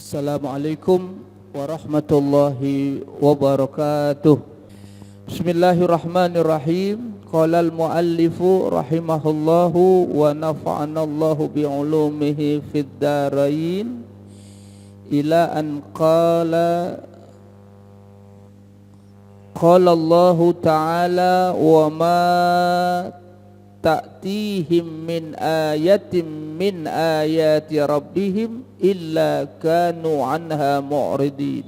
Assalamualaikum warahmatullahi wabarakatuh. Bismillahirrahmanirrahim. Qala al-muallifu rahimahullahu wa nafa'anallahu bi'ulumihi fid darain ila an qala Allah ta'ala wa ma ta'tihim min ayatin min ayati rabbihim illa kanu anha mu'ridin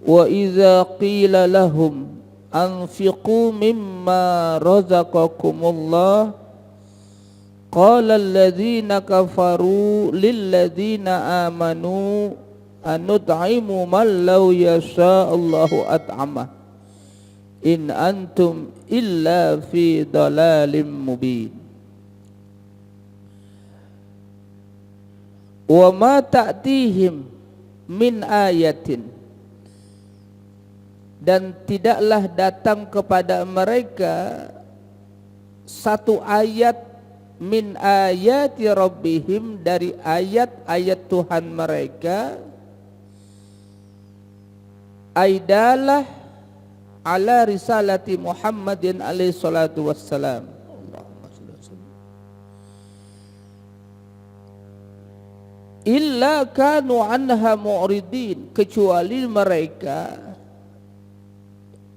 wa idza qila lahum anfiqu mimma razaqakumullah qala alladhina kafaru lilladhina amanu anut'imu man law yasha'allahu at'amah in antum illa fi dalalim mubin. Wa ma ta'tihim min ayatin, dan tidaklah datang kepada mereka satu ayat min ayati rabbihim, dari ayat-ayat Tuhan mereka, aidalah ala risalati Muhammadin alaihi salatu wassalam. Illa kanu anha mu'ridin, kecuali mereka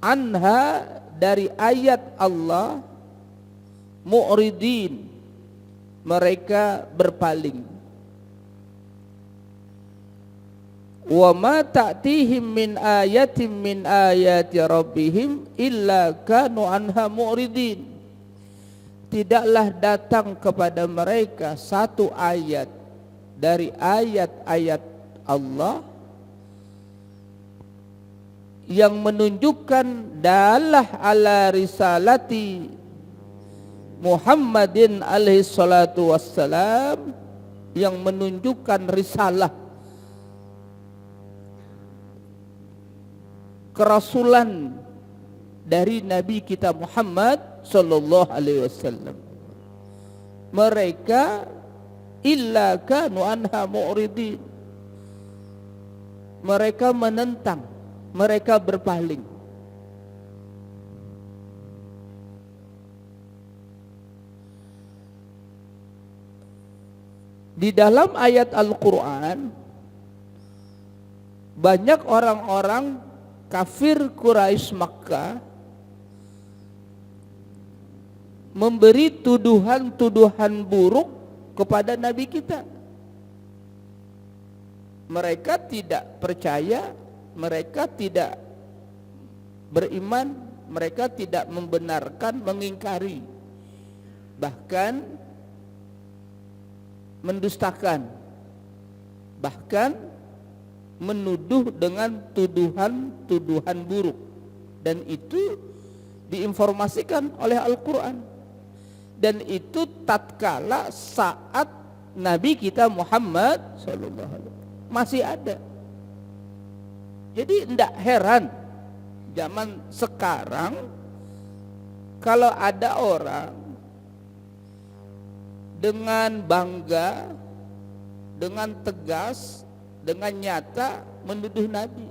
anha, dari ayat Allah, mu'ridin, mereka berpaling. Wa ma ta'tihim min ayatin min ayati rabbihim illa kanu anha mu'ridin, tidaklah datang kepada mereka satu ayat dari ayat-ayat Allah yang menunjukkan dalah ala risalati Muhammadin alaihi salatu wassalam, yang menunjukkan risalah kerasulan dari Nabi kita Muhammad sallallahu alaihi wasallam. Mereka illa kanu anha mu'ridin, mereka menentang, mereka berpaling. Di dalam ayat Al-Quran banyak orang-orang kafir Quraisy Makkah memberi tuduhan-tuduhan buruk kepada Nabi kita. Mereka tidak percaya, mereka tidak beriman, mereka tidak membenarkan, mengingkari, bahkan mendustakan, bahkan menuduh dengan tuduhan-tuduhan buruk, dan itu diinformasikan oleh Al-Quran, dan itu tatkala saat Nabi kita Muhammad SAW masih ada. Jadi tidak heran zaman sekarang kalau ada orang dengan bangga, dengan tegas, dengan nyata menuduh Nabi.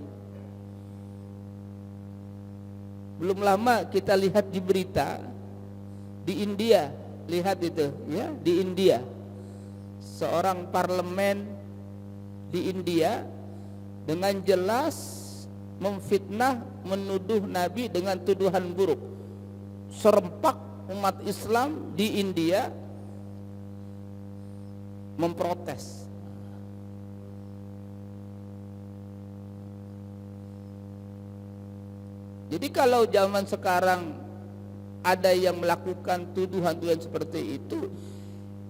Belum lama kita lihat di berita di India, lihat itu ya, di India seorang parlemen di India dengan jelas memfitnah, menuduh Nabi dengan tuduhan buruk. Serempak umat Islam di India memprotes. Jadi kalau zaman sekarang ada yang melakukan tuduhan-tuduhan seperti itu,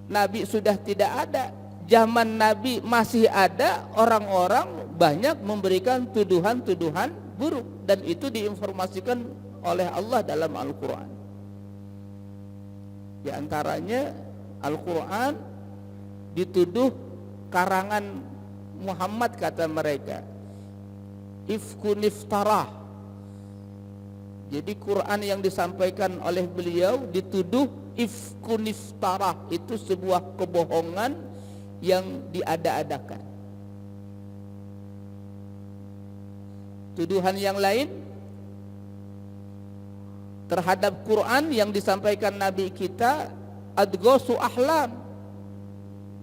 Nabi sudah tidak ada. Zaman Nabi masih ada orang-orang banyak memberikan tuduhan-tuduhan buruk, dan itu diinformasikan oleh Allah dalam Al-Quran. Di antaranya Al-Quran dituduh karangan Muhammad, kata mereka, ifkun iftarah. Jadi Quran yang disampaikan oleh beliau dituduh ifkun iftarah, itu sebuah kebohongan yang diada-adakan. Tuduhan yang lain terhadap Quran yang disampaikan Nabi kita, adghasu ahlam.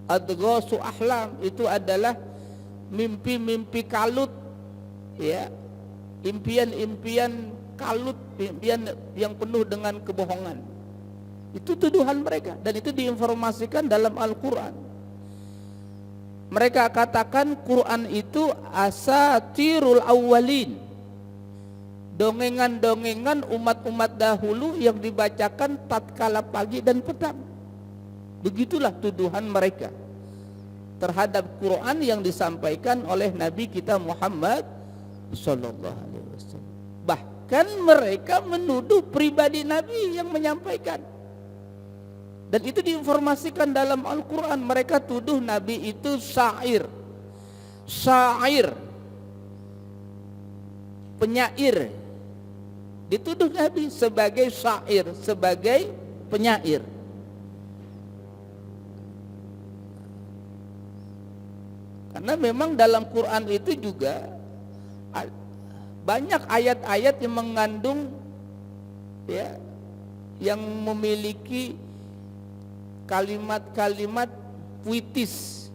Adghasu ahlam itu adalah mimpi-mimpi kalut, ya, impian-impian kalut, impian yang penuh dengan kebohongan. Itu tuduhan mereka, dan itu diinformasikan dalam Al-Quran. Mereka katakan Quran itu asatirul awwalin, dongengan-dongengan umat-umat dahulu yang dibacakan tatkala pagi dan petang. Begitulah tuduhan mereka terhadap Quran yang disampaikan oleh Nabi kita Muhammad sallallahu alaihi wasallam. Bahkan mereka menuduh pribadi Nabi yang menyampaikan. Dan itu diinformasikan dalam Al-Quran. Mereka tuduh Nabi itu syair, penyair. Dituduh Nabi sebagai syair, sebagai penyair. Karena memang dalam Quran itu juga banyak ayat-ayat yang mengandung, ya, yang memiliki kalimat-kalimat puitis,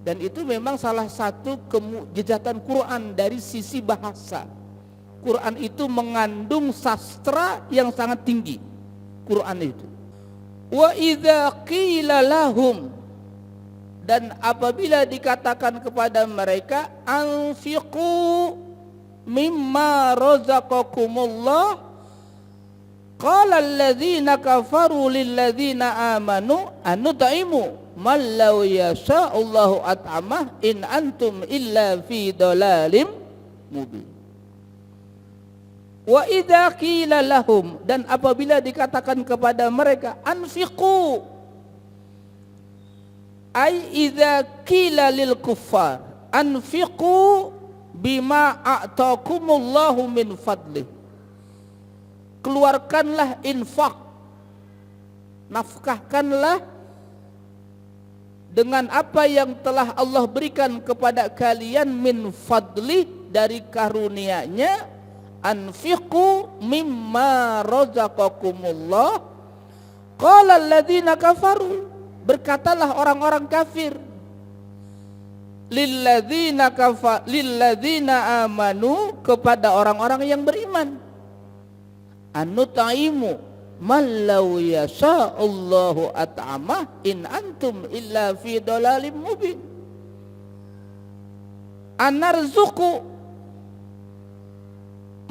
dan itu memang salah satu kemukjizatan Quran dari sisi bahasa. Quran itu mengandung sastra yang sangat tinggi. Quran itu. Wa idza qila lahum, dan apabila dikatakan kepada mereka, anfiqu mimma razaqakumullah, qala alladzina kafaru lilladzina amanu anut'imu man law yasha'ullahu at'amah in antum illa fi dhalalim mubin. Wa idza qila lahum, dan apabila dikatakan kepada mereka, anfiqu, ai idza qila lil kuffar anfiqu bima a'takumullahu min fadlih, keluarkanlah infak, nafkahkanlah dengan apa yang telah Allah berikan kepada kalian, min fadli, dari karunia-Nya. Anfiqu mimma razaqakumullah, qala alladzina kafaru, berkatalah orang-orang kafir, lilladzina amanu, kepada orang-orang yang beriman, anut'imu man law yasha'ullahu at'amah in antum illa fi dhalalim mubin. Anarzuqu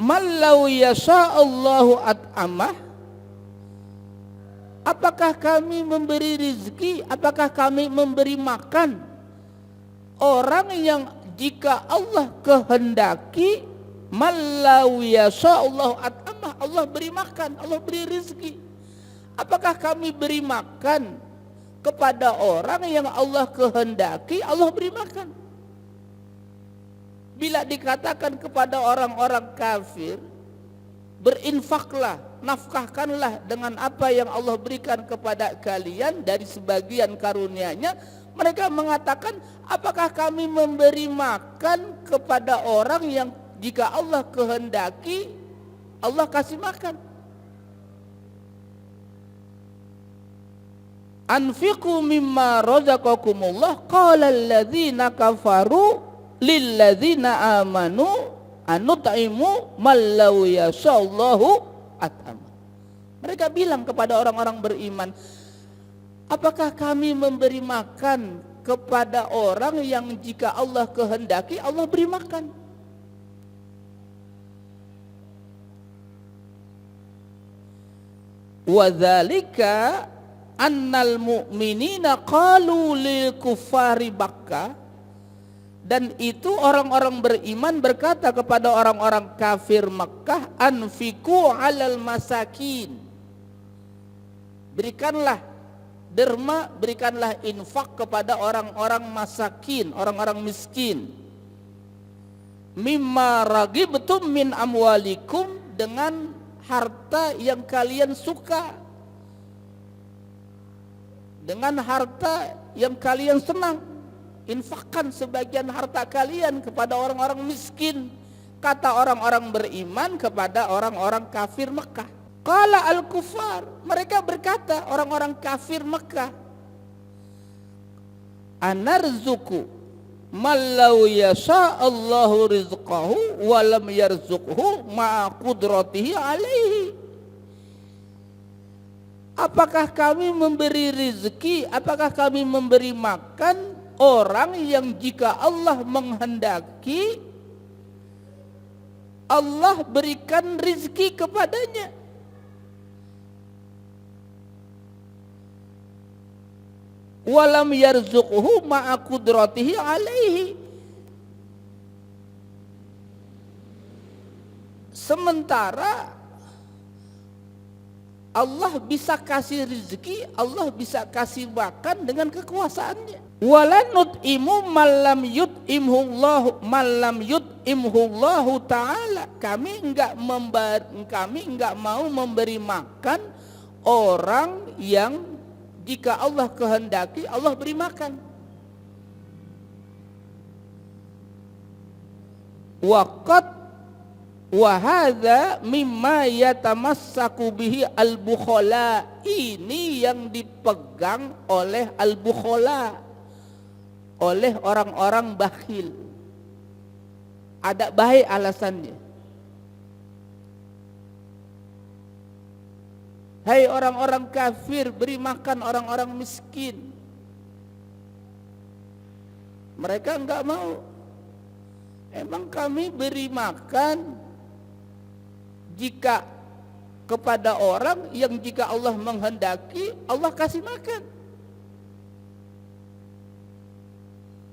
man law yasha'ullahu at'amah, apakah kami memberi rezeki, apakah kami memberi makan orang yang jika Allah kehendaki, malau yasha'allahu at'amah, Allah beri makan, Allah beri rezeki. Apakah kami beri makan kepada orang yang Allah kehendaki, Allah beri makan? Bila dikatakan kepada orang-orang kafir, berinfaklah, nafkahkanlah dengan apa yang Allah berikan kepada kalian dari sebagian karunia-Nya, mereka mengatakan, apakah kami memberi makan kepada orang yang jika Allah kehendaki, Allah kasih makan? Anfiqu mimma razaqakumullah, qala alladzina kafaru lilladzina amanu anut'imu man law yasha'allahu at'ama. Mereka bilang kepada orang-orang beriman, apakah kami memberi makan kepada orang yang jika Allah kehendaki, Allah beri makan? Wadzalika annal mu'minina qalu lil kuffari Makkah, dan itu orang-orang beriman berkata kepada orang-orang kafir Makkah, anfiqu 'alal masakin, berikanlah derma, berikanlah infak kepada orang-orang masakin, orang-orang miskin, mimma ragibtum min amwalikum, dengan harta yang kalian suka, dengan harta yang kalian senang. Infakkan sebagian harta kalian kepada orang-orang miskin kata orang-orang beriman kepada orang-orang kafir Mekah. Qala al-kufar, mereka berkata orang-orang kafir Mekah, anarzuku mallau yasha Allahu rizqahu wa lam yarzuqhu ma'a qudratihi alaihi. Apakah kami memberi rezeki, apakah kami memberi makan orang yang jika Allah menghendaki Allah berikan rezeki kepadanya? Walam yarzuqhu ma'a qudratihi alaihi. Sementara Allah bisa kasih rezeki, Allah bisa kasih makan dengan kekuasaannya. Wala nut'imu malam yut'imhullahu ta'ala. Kami enggak mau memberi makan orang yang jika Allah kehendaki Allah beri makan. Waqat wa hadza mimma yatamassaku bihi al-bukhala. Ini yang dipegang oleh al-bukhala, oleh orang-orang bakhil. Ada baik alasannya. Hai orang-orang kafir, beri makan orang-orang miskin. Mereka enggak mau. Emang kami beri makan jika kepada orang yang jika Allah menghendaki Allah kasih makan.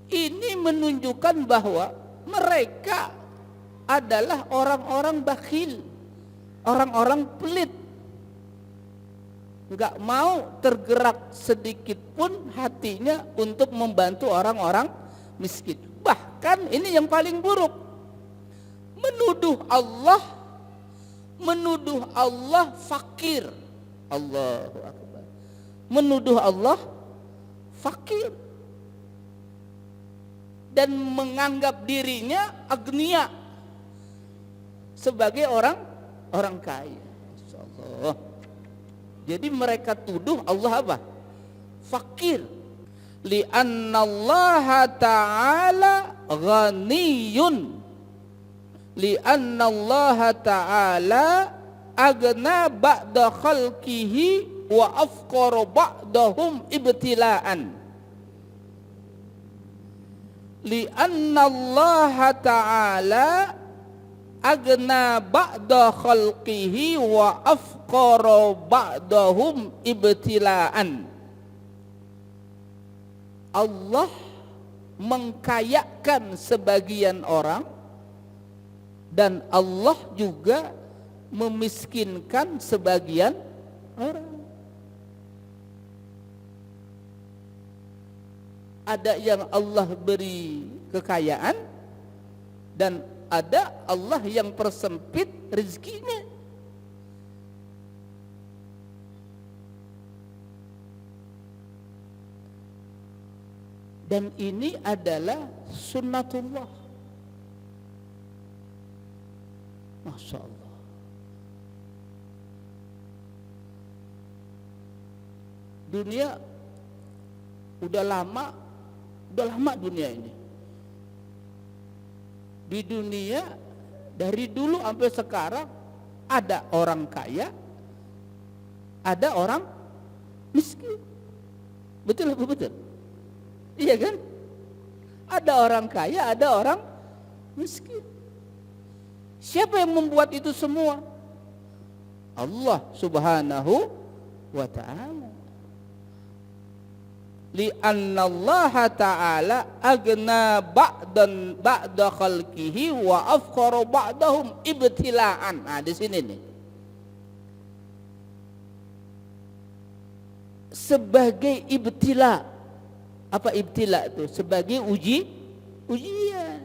Ini menunjukkan bahwa mereka adalah orang-orang bakhil, orang-orang pelit, enggak mau tergerak sedikit pun hatinya untuk membantu orang-orang miskin. Bahkan ini yang paling buruk, menuduh Allah fakir. Allahu Akbar. Menuduh Allah fakir dan menganggap dirinya agniya sebagai orang kaya. Masyaallah. Jadi mereka tuduh Allah apa? Fakir. Li'annallaha ta'ala ghaniyun. Li'annallaha ta'ala agna ba'da khalqihi wa afqara ba'dahum ibtila'an. Li'annallaha ta'ala agna ba'da khalqihi wa afqara ba'dahum ibtila'an. Allah mengkayakan sebagian orang dan Allah juga memiskinkan sebagian orang. Ada yang Allah beri kekayaan dan ada Allah yang persempit rezekinya. Dan ini adalah sunnatullah. Masya Allah. Dunia udah lama dunia ini. Di dunia dari dulu sampai sekarang ada orang kaya, ada orang miskin. Betul apa betul? Iya kan? Ada orang kaya, ada orang miskin. Siapa yang membuat itu semua? Allah Subhanahu wa ta'ala. Li'annallaha ta'ala agna ba'da khalqihi wa afqara ba'dahum ibtila'an. Nah, di sini nih. Sebagai ibtila. Apa ibtila itu? Sebagai ujian.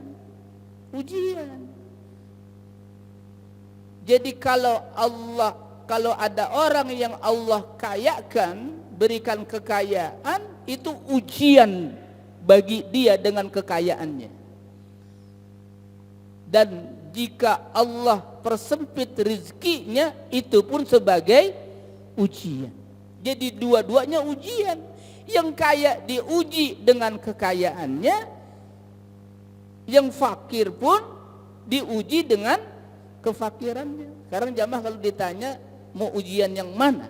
Jadi kalau ada orang yang Allah kayakan, berikan kekayaan, itu ujian bagi dia dengan kekayaannya. Dan jika Allah persempit rezekinya, itu pun sebagai ujian. Jadi dua-duanya ujian. Yang kaya diuji dengan kekayaannya, yang fakir pun diuji dengan kefakirannya. Sekarang jamaah kalau ditanya mau ujian yang mana?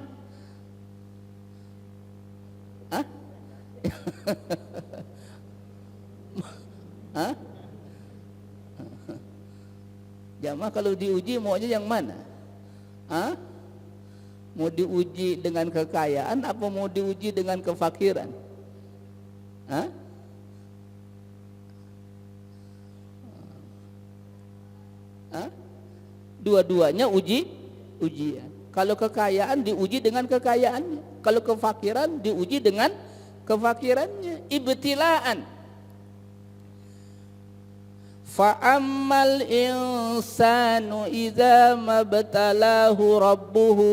Hah? Hah? Jamaah kalau diuji maunya yang mana? Hah? Mau diuji dengan kekayaan apa mau diuji dengan kefakiran? Hah? Hah? Dua-duanya ujian. Kalau kekayaan diuji dengan kekayaannya, kalau kefakiran diuji dengan kefakirannya. Ibtilaan. Fa'ammal insanu idza mabtalahu rabbuhu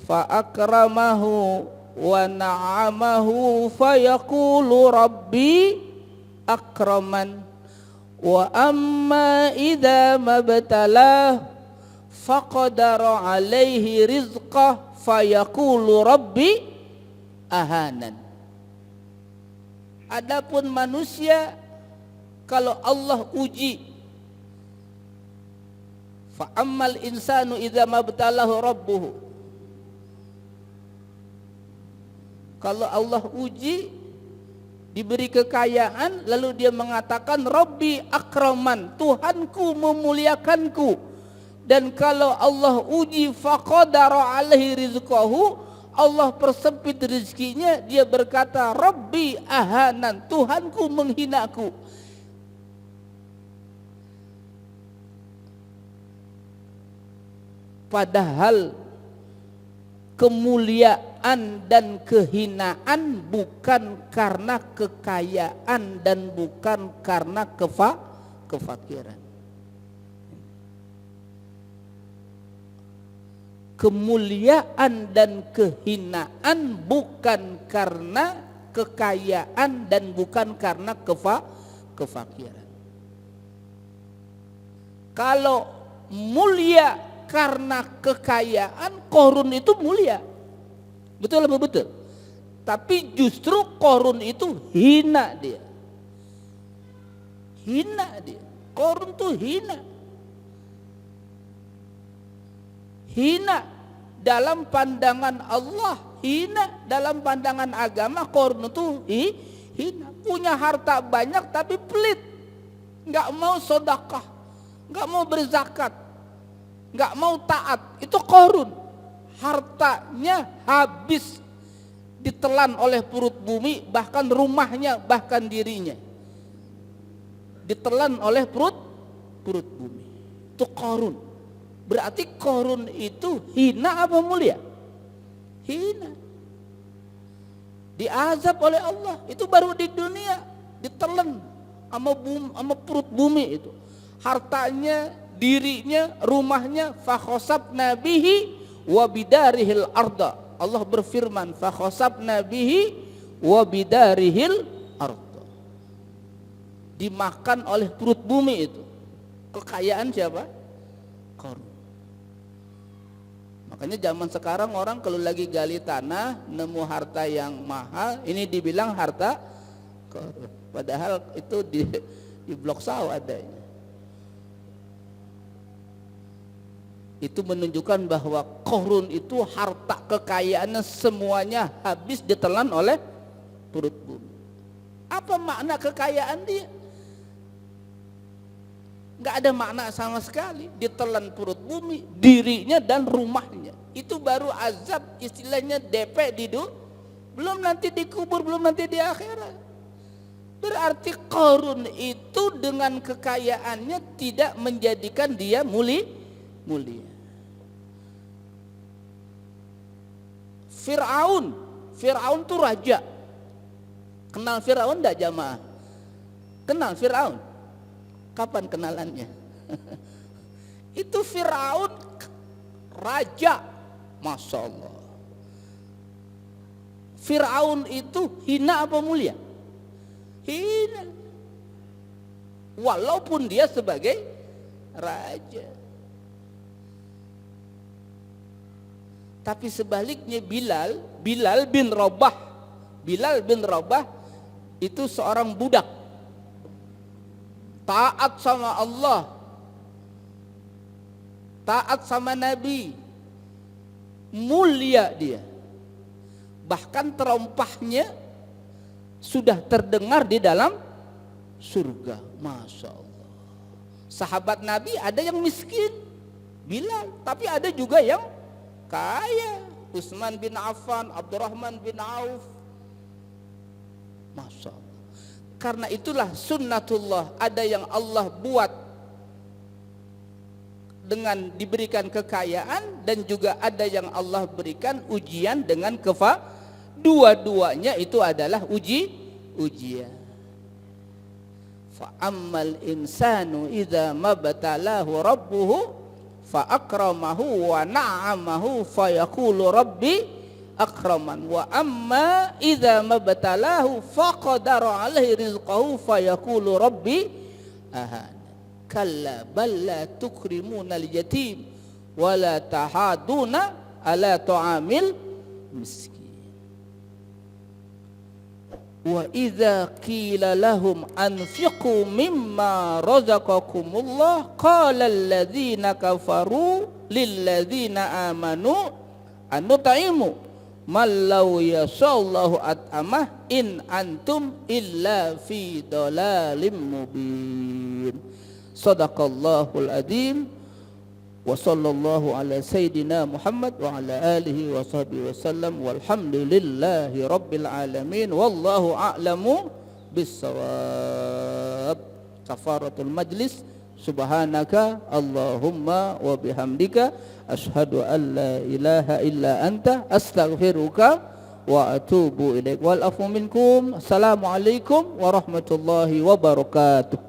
fa'akramahu wa na'amahu fayaqulu rabbi akraman wa amma idza mabtalahu faqadara alaihi rizqah fayaqulu rabbi ahanan. Adapun manusia kalau Allah uji, fa ammal insanu idza mabtalahu rabbuhu, kalau Allah uji diberi kekayaan lalu dia mengatakan Rabbi akraman, Tuhanku memuliakanku. Dan kalau Allah uji faqadara alaihi rizqahu, Allah persempit rezekinya, dia berkata Rabbi ahanan, Tuhanku menghinaku. Padahal kemuliaan dan kehinaan bukan karena kekayaan dan bukan karena kefakiran. Kemuliaan dan kehinaan bukan karena kekayaan dan bukan karena kefakiran. Kalau mulia karena kekayaan, Qarun itu mulia. Betul apa betul? Tapi justru Qarun itu hina dia. Hina dia. Qarun itu hina. Hina dalam pandangan Allah, hina dalam pandangan agama. Qarun itu hina. Punya harta banyak tapi pelit. Enggak mau sedekah, enggak mau berzakat, nggak mau taat. Itu Qarun. Hartanya habis ditelan oleh perut bumi, bahkan rumahnya, bahkan dirinya ditelan oleh perut bumi. Itu Qarun. Berarti Qarun itu hina apa mulia? Hina. Diazab oleh Allah. Itu baru di dunia ditelan sama perut bumi itu. Hartanya, dirinya, rumahnya, fakhosabna bihi wa bidarihil arda. Allah berfirman fakhosabna bihi wa bidarihil arda. Dimakan oleh perut bumi itu. Kekayaan siapa? Qarun. Makanya zaman sekarang orang kalau lagi gali tanah nemu harta yang mahal, ini dibilang harta Qarun. Padahal itu di blok sawah adanya. Itu menunjukkan bahwa Qarun itu harta kekayaannya semuanya habis ditelan oleh perut bumi. Apa makna kekayaan dia? Nggak ada makna sama sekali. Ditelan perut bumi, dirinya dan rumahnya. Itu baru azab, istilahnya DP di dunia. Belum nanti dikubur, belum nanti di akhirat. Berarti Qarun itu dengan kekayaannya tidak menjadikan dia mulia. Fir'aun tuh raja. Kenal Fir'aun enggak jamaah? Kenal Fir'aun? Kapan kenalannya? Itu Fir'aun raja. Masya Allah. Fir'aun itu hina apa mulia? Hina. Walaupun dia sebagai raja. Tapi sebaliknya Bilal bin Rabah itu seorang budak, taat sama Allah, taat sama Nabi, mulia dia. Bahkan terompahnya sudah terdengar di dalam surga. Masya Allah. Sahabat Nabi ada yang miskin, Bilal, tapi ada juga yang kaya, Utsman bin Affan, Abdurrahman bin Auf. Masya Allah. Karena itulah sunnatullah, ada yang Allah buat dengan diberikan kekayaan, dan juga ada yang Allah berikan ujian dengan dua-duanya itu adalah ujian. Fa ammal insanu idza mabtalahu rabbuhu fa akramahu wa na'amahu fa yaqulu rabbi akraman, wa amma idza mabtalahu faqadara alaihi rizqahu fa yaqulu rabbi ahan. Kalla bal la tukrimuna al-yatim wa la tahaduna ala ta'amil miskin. Wa idza qila lahum anfiqu mimma razaqakumullah qala alladhina kafaru lil ladzina amanu anut'imu man law yasallahu at'amah in antum illa fi dhalalim mubin. Sadaqallahul adzim. Wa sallallahu ala sayyidina Muhammad wa ala alihi wa sahbihi wasallam, walhamdulillahi rabbil alamin, wallahu a'lamu bissawab. Kafaratul majlis. Subhanaka Allahumma wa bihamdika asyhadu an la ilaha illa anta astaghfiruka wa atubu ilaik. Wal afu minkum. Assalamualaikum warahmatullahi wabarakatuh.